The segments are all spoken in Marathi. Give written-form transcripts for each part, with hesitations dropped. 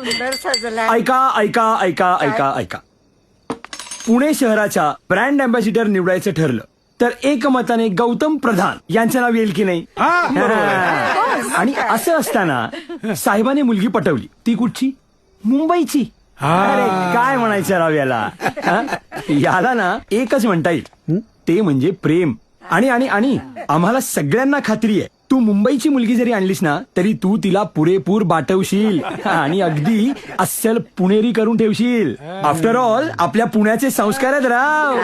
सुंदर सजला. ऐका ऐका ऐका ऐका ऐका पुणे शहराच्या ब्रँड अँबॅसिडर निवडायचं ठरलं तर एकमताने गौतम प्रधान यांचं नाव येईल की नाही? आणि असं असताना साहेबाने मुलगी पटवली. ती कुठची? मुंबईची. अरे काय म्हणायचं राव याला? याला ना एकच म्हणता येईल, ते म्हणजे प्रेम. आणि आणि आणि आम्हाला सगळ्यांना खात्री आहे, तू मुंबईची मुलगी जरी आणलीस ना तरी तू तिला पुरेपूर बाटवशील आणि अगदी अस्सल पुणेरी करून ठेवशील. आफ्टर ऑल आपल्या पुण्याचे संस्कार आहेत राव.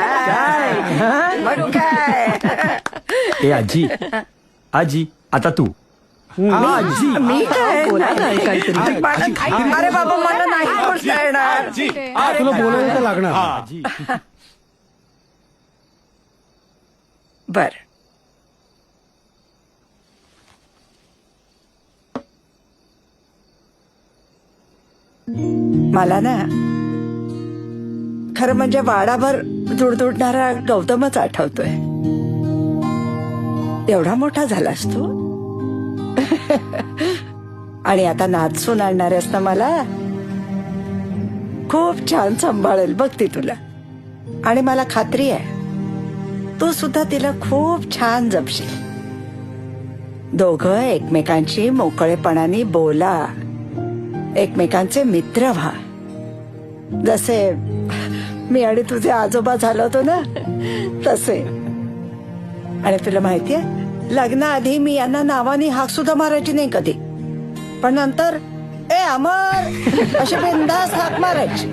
काय ए आजी, आजी आता तू. आजी मी काय बोला ना काहीतरी. अरे बाबा मला नाही बोलता येणार. तुला बोलायला तर लागणार. आजी बर मला ना खरं म्हणजे वाडाभर दुडदुडणारा गौतमच आठवतोय. एवढा मोठा झालास तू आणि आता नाचून आणणारेस ना मला. खूप छान सांभाळेल बघ ती तुला. आणि मला खात्री आहे तू सुद्धा तिला खूप छान जपशील. दोघं एकमेकांशी मोकळेपणाने बोला, एकमेकांचे मित्र व्हा. जसे मी आणि तुझे आजोबा झालो होतो ना तसे. आणि तुला माहितीये लग्नाआधी मी यांना नावाने हाक सुद्धा मारायची नाही कधी, पण नंतर ए अमर अशी बिनधास्त हाक मारायची.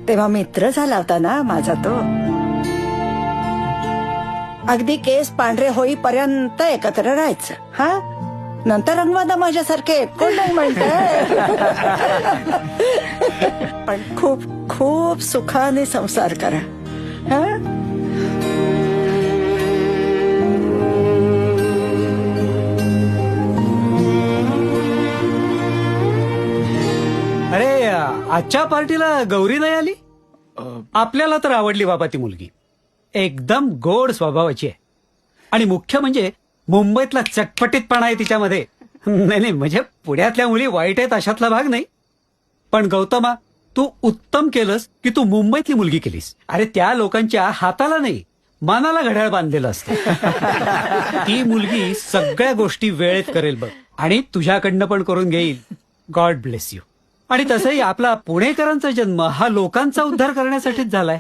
तेव्हा मित्र झाला होता ना माझा तो. अगदी केस पांढरे होईपर्यंत एकत्र राहायचं. हा नंतर रंगवादा माझ्यासारखे कोण नाही म्हणतंय. पण खूप खूप सुखाने संसार करा. हा अरे आजच्या पार्टीला गौरी नाही आली? आपल्याला तर आवडली बाबा ती मुलगी. एकदम गोड स्वभावाची आहे आणि मुख्य म्हणजे मुंबईतला चटपटीतपणा आहे तिच्यामध्ये. नाही नाही म्हणजे पुण्यातल्या मुली वाईट आहेत अशातला भाग नाही. पण गौतमा तू उत्तम केलंस की तू मुंबईतली मुलगी केलीस. अरे त्या लोकांच्या हाताला नाही मनाला घड्याळ बांधलेलं असतं. ती मुलगी सगळ्या गोष्टी वेळेत करेल बघ आणि तुझ्याकडनं पण करून घेईल. God bless you. आणि तसंही आपला पुणेकरांचा जन्म हा लोकांचा उद्धार करण्यासाठीच झालाय.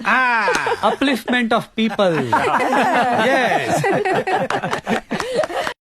Upliftment of people. येस.